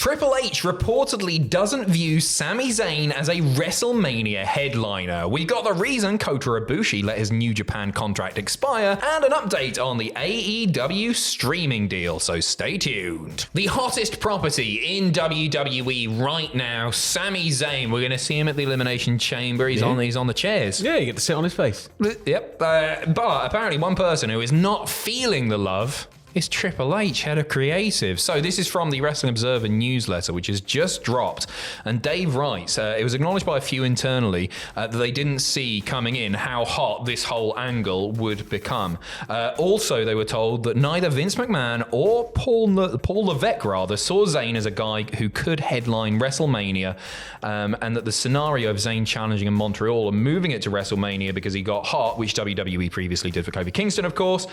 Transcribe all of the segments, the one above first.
Triple H reportedly doesn't view Sami Zayn as a WrestleMania headliner. We got the reason Kota Ibushi let his New Japan contract expire, and an update on the AEW streaming deal, so stay tuned. The hottest property in WWE right now, Sami Zayn. We're going to see him at the Elimination Chamber. He's on the chairs. Yeah, you get to sit on his face. Yep. But apparently one person who is not feeling the love is Triple H, head of creative. So this is from the Wrestling Observer newsletter, which has just dropped. And Dave writes, it was acknowledged by a few internally that they didn't see coming in how hot this whole angle would become. Also, they were told that neither Vince McMahon or Paul Levesque saw Zayn as a guy who could headline WrestleMania, and that the scenario of Zayn challenging in Montreal and moving it to WrestleMania because he got hot, which WWE previously did for Kofi Kingston, of course,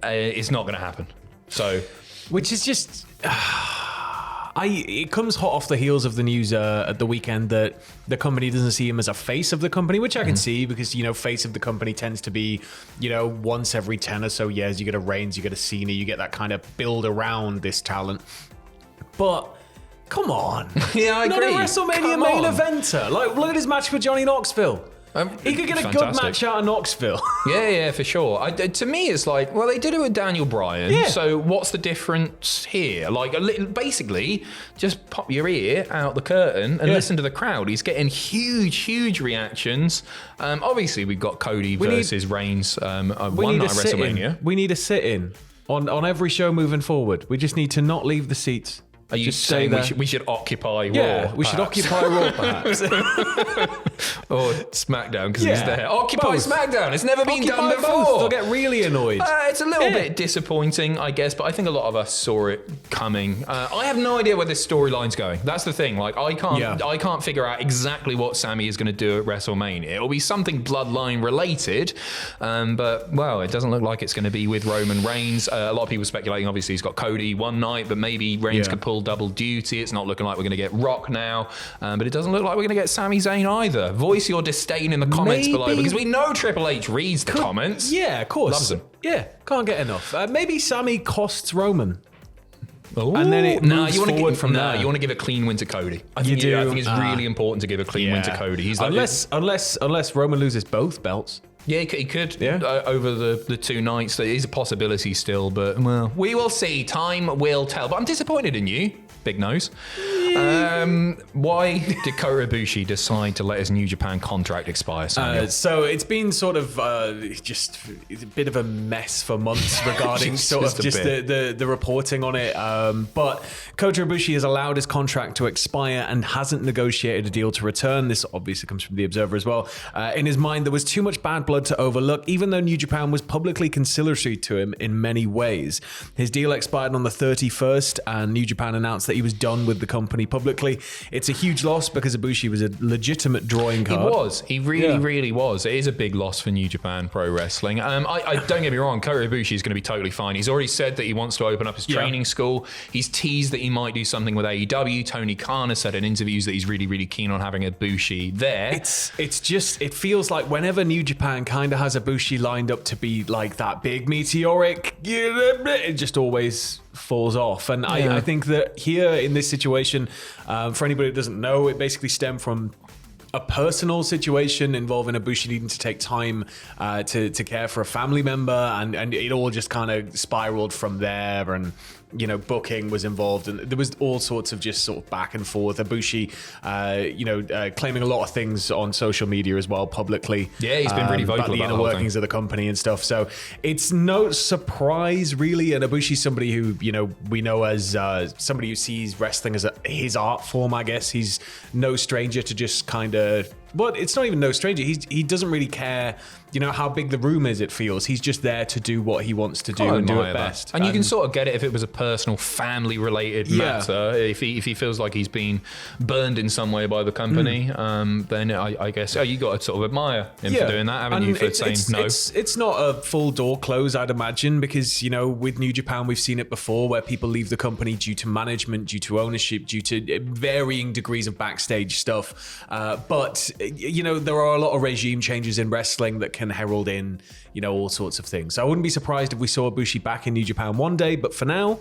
is not going to happen. So, which is just it comes hot off the heels of the news at the weekend that the company doesn't see him as a face of the company, which I can see because, face of the company tends to be, once every 10 or so years, you get a Reigns, you get a Cena, you get that kind of build around this talent. But come on. Yeah, I agree. Not a WrestleMania main eventer. Like, look at his match with Johnny Knoxville. He could get a good match out of Knoxville. Yeah, for sure. To me, it's like, well, they did it with Daniel Bryan. So what's the difference here? Like, basically, just pop your ear out the curtain and listen to the crowd. He's getting huge reactions. Obviously, we've got Cody versus Reigns one night at WrestleMania. We need a sit-in on every show moving forward. We just need to not leave the seats. Are you just saying we should occupy Raw? Yeah, we should occupy Raw, perhaps. Or SmackDown, because it's there. Occupy both. SmackDown. It's never been done before. Both. They'll get really annoyed. It's a little bit disappointing, I guess, but I think a lot of us saw it coming. I have no idea where this storyline's going. That's the thing. Like, I can't figure out exactly what Sami is going to do at WrestleMania. It'll be something bloodline related, but, well, it doesn't look like it's going to be with Roman Reigns. A lot of people speculating, obviously, he's got Cody one night, but maybe Reigns could pull double duty. It's not looking like we're going to get Rock now, but it doesn't look like we're going to get Sami Zayn either. Voice your disdain in the comments below, because we know Triple H reads the comments. Yeah, of course. Loves them. Yeah, can't get enough. Maybe Sami costs Roman. Ooh. And then it moves forward from there. You want to give a clean win to Cody. I think it's really important to give a clean win to Cody. He's unless Roman loses both belts. Yeah, he could over the two nights. There is a possibility still, but, well, we will see. Time will tell. But I'm disappointed in you, Big Nose. Why did Kota Ibushi decide to let his New Japan contract expire, Samuel? So it's been sort of just a bit of a mess for months regarding the reporting on it. But Kota Ibushi has allowed his contract to expire and hasn't negotiated a deal to return. This obviously comes from the Observer as well. In his mind, there was too much bad blood to overlook, even though New Japan was publicly conciliatory to him in many ways. His deal expired on the 31st, and New Japan announced that he was done with the company publicly. It's a huge loss because Ibushi was a legitimate drawing card. He was. He really was. It is a big loss for New Japan Pro Wrestling. I don't get me wrong, Kota Ibushi is going to be totally fine. He's already said that he wants to open up his training school. He's teased that he might do something with AEW. Tony Khan has said in interviews that he's really keen on having Ibushi there. It feels like whenever New Japan kind of has Ibushi lined up to be like that big meteoric, it just always falls off. And I think that here in this situation, for anybody who doesn't know, it basically stemmed from a personal situation involving Ibushi needing to take time to care for a family member, and it all just kind of spiraled from there. And booking was involved, and there was all sorts of just sort of back and forth. Ibushi, claiming a lot of things on social media as well, publicly. Yeah, he's been really vocal about the inner workings of the company and stuff. So it's no surprise, really. And Ibushi's somebody who, we know as somebody who sees wrestling as his art form, I guess. He's no stranger to just kind of... But it's not even no stranger. He doesn't really care, how big the room is, it feels. He's just there to do what he wants to do and do it best. And you can sort of get it if it was a personal, family-related matter. If he feels like he's been burned in some way by the company, then I guess you got to sort of admire him for doing that, haven't you, for saying no? It's not a full door close, I'd imagine, because, with New Japan, we've seen it before where people leave the company due to management, due to ownership, due to varying degrees of backstage stuff. But there are a lot of regime changes in wrestling that can herald in, all sorts of things. So I wouldn't be surprised if we saw Ibushi back in New Japan one day, but for now,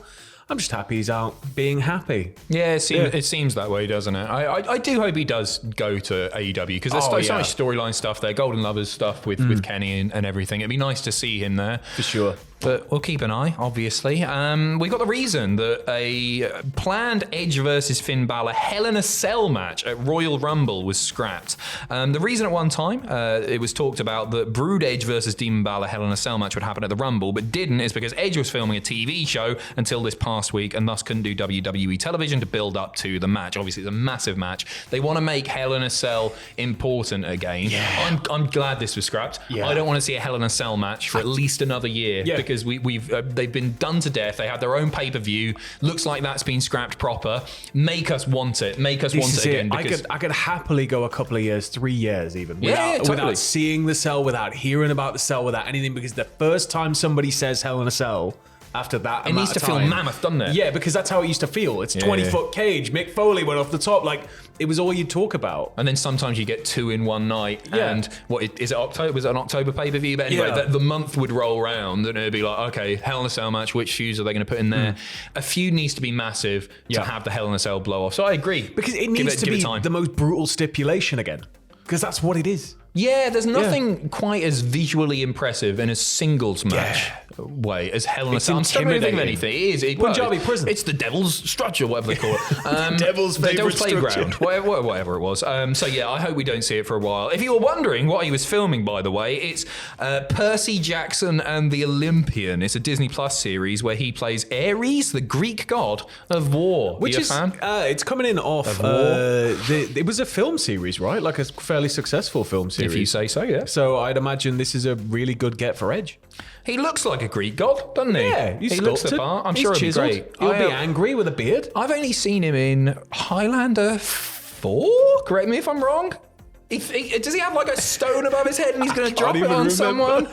I'm just happy he's out being happy. Yeah, it seems that way, doesn't it? I do hope he does go to AEW because there's so much storyline stuff there, Golden Lovers stuff with Kenny and everything. It'd be nice to see him there. For sure. But we'll keep an eye, obviously. We got the reason that a planned Edge versus Finn Balor Hell in a Cell match at Royal Rumble was scrapped. The reason at one time it was talked about that Brood Edge versus Demon Balor Hell in a Cell match would happen at the Rumble, but didn't, is because Edge was filming a TV show until this past week and thus couldn't do WWE television to build up to the match. Obviously, it's a massive match. They want to make Hell in a Cell important again. Yeah. I'm glad this was scrapped. Yeah. I don't want to see a Hell in a Cell match for at least another year. Yeah. Because they've been done to death. They have their own pay-per-view. Looks like that's been scrapped proper. Make us want it. Make us want it again. I could happily go a couple of years, 3 years even, totally. without seeing the cell, without hearing about the cell, without anything. Because the first time somebody says Hell in a Cell, after that, it needs to feel mammoth, doesn't it? Yeah, because that's how it used to feel. It's 20-foot cage. Mick Foley went off the top. Like, it was all you'd talk about. And then sometimes you get two in one night. Yeah. And is it October? Was it an October pay-per-view? But anyway, the month would roll around and it'd be like, okay, Hell in a Cell match, which feuds are they going to put in there? A feud needs to be massive to have the Hell in a Cell blow off. So I agree. Because it needs to be the most brutal stipulation again. Because that's what it is. Yeah, there's nothing quite as visually impressive in a singles match way as Hell in a Cell. I'm struggling to think of anything. It is. Punjabi prison. It's the Devil's Structure, whatever they call it. Devil's favourite Playground, whatever it was. So yeah, I hope we don't see it for a while. If you were wondering what he was filming, by the way, it's Percy Jackson and the Olympian. It's a Disney Plus series where he plays Ares, the Greek god of war. Which is, it's coming in off. It was a film series, right? Like a fairly successful film series. If you say so, yeah. So I'd imagine this is a really good get for Edge. He looks like a Greek god, doesn't he? Yeah, he looks the part. I'm sure he's it'll be great. He'll be angry with a beard. I've only seen him in Highlander 4. Correct me if I'm wrong. Does he have like a stone above his head and he's going to drop it on someone?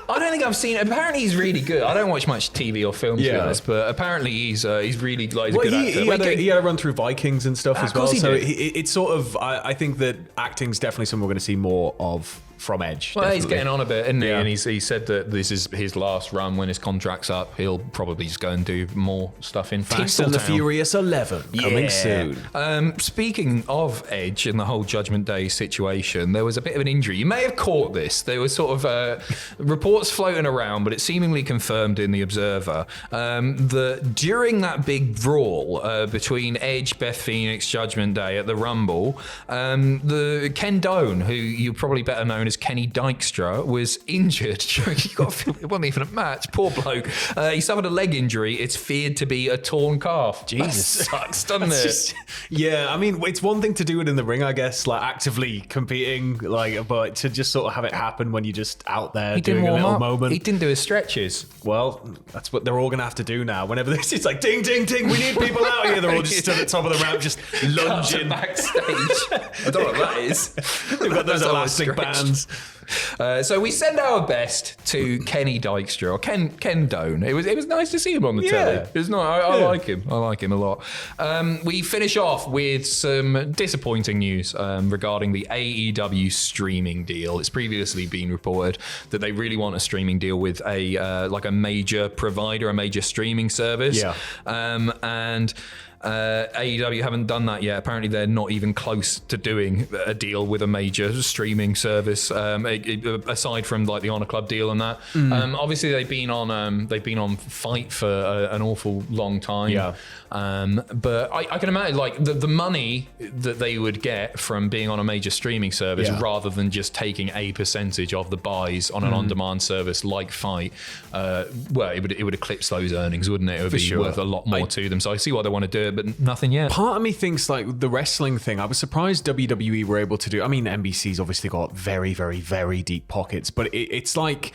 I don't think I've seen it. Apparently he's really good. I don't watch much TV or film, to be honest, but apparently he's really like a good actor. He had a run through Vikings and stuff as well. So it's sort of, I think that acting's definitely something we're going to see more of from Edge. Well, definitely. he's getting on a bit, isn't he? And he said that this is his last run. When his contract's up, he'll probably just go and do more stuff in Fast and the Furious 11 coming soon. Speaking of Edge and the whole Judgment Day situation, there was a bit of an injury. You may have caught this. There was sort of reports floating around, but it's seemingly confirmed in the Observer that during that big brawl between Edge, Beth Phoenix, Judgment Day at the Rumble, the Ken Doane, who you probably better known as Kenny Dykstra, was injured. It wasn't even a match. Poor bloke. He suffered a leg injury. It's feared to be a torn calf. Jesus. That sucks, doesn't it? Yeah, I mean, it's one thing to do it in the ring, I guess, like actively competing, like, but to just sort of have it happen when you're just out there doing a little moment. He didn't do his stretches. Well, that's what they're all going to have to do now. Whenever this is like, ding, ding, ding, we need people out here. They're all just stood at the top of the ramp, just lunging. Backstage. I don't know what that is. They've got those elastic bands. So we send our best to Kenny Dykstra, or Ken Doane. It was nice to see him on the telly. It was nice. I like him. I like him a lot. We finish off with some disappointing news regarding the AEW streaming deal. It's previously been reported that they really want a streaming deal with a major provider, a major streaming service. Yeah. And AEW haven't done that yet. Apparently, they're not even close to doing a deal with a major streaming service, aside from like the Honor Club deal and that. Obviously, they've been on Fight for an awful long time. Yeah. But I can imagine like the money that they would get from being on a major streaming service rather than just taking a percentage of the buys on an on-demand service like Fight. It would eclipse those earnings, wouldn't it? It would be worth a lot more to them. So I see why they want to do it, but nothing yet. Part of me thinks like the wrestling thing, I was surprised WWE were able to do. I mean, NBC's obviously got very, very, very deep pockets, but it's like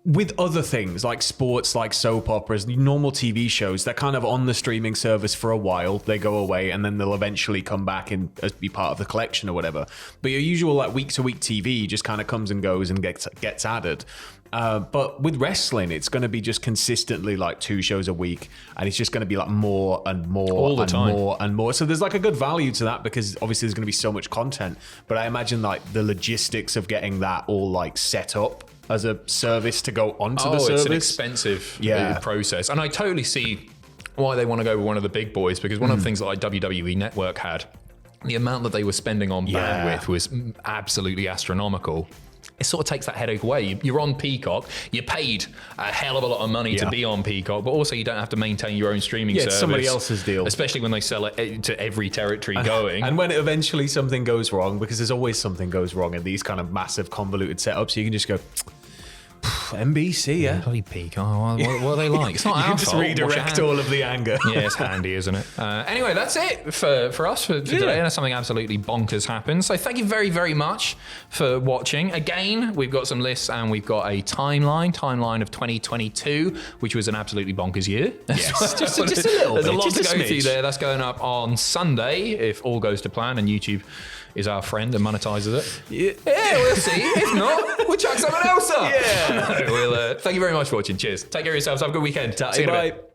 with other things like sports, like soap operas, normal TV shows, they're kind of on the streaming service for a while. They go away and then they'll eventually come back and be part of the collection or whatever. But your usual like week-to-week TV just kind of comes and goes and gets added. But with wrestling, it's going to be just consistently like 2 shows a week, and it's just going to be like more and more all the and time. More and more. So there's like a good value to that because obviously there's going to be so much content. But I imagine like the logistics of getting that all like set up as a service to go onto the service. It's an expensive process, and I totally see why they want to go with one of the big boys, because one of the things that like WWE Network had, the amount that they were spending on bandwidth was absolutely astronomical. It sort of takes that headache away. You're on Peacock, you're paid a hell of a lot of money to be on Peacock, but also you don't have to maintain your own streaming service. It's somebody else's deal. Especially when they sell it to every territory going. And when eventually something goes wrong, because there's always something goes wrong in these kind of massive convoluted setups, you can just go, NBC, Bloody Peacock. What are they like? It's not you our can just fault. redirect all of the anger. Yeah, it's handy, isn't it? Anyway, that's it for us for today. And something absolutely bonkers happened. So thank you very, very much for watching. Again, we've got some lists and we've got a timeline of 2022, which was an absolutely bonkers year. Yes, just a little There's bit. a lot Just to go smidge. through there. That's going up on Sunday, if all goes to plan and YouTube is our friend and monetizes it. Yeah, we'll see. If not, we'll chuck someone else up. Yeah. Thank you very much for watching. Cheers. Take care of yourselves. Have a good weekend. See you in a bit. Bye.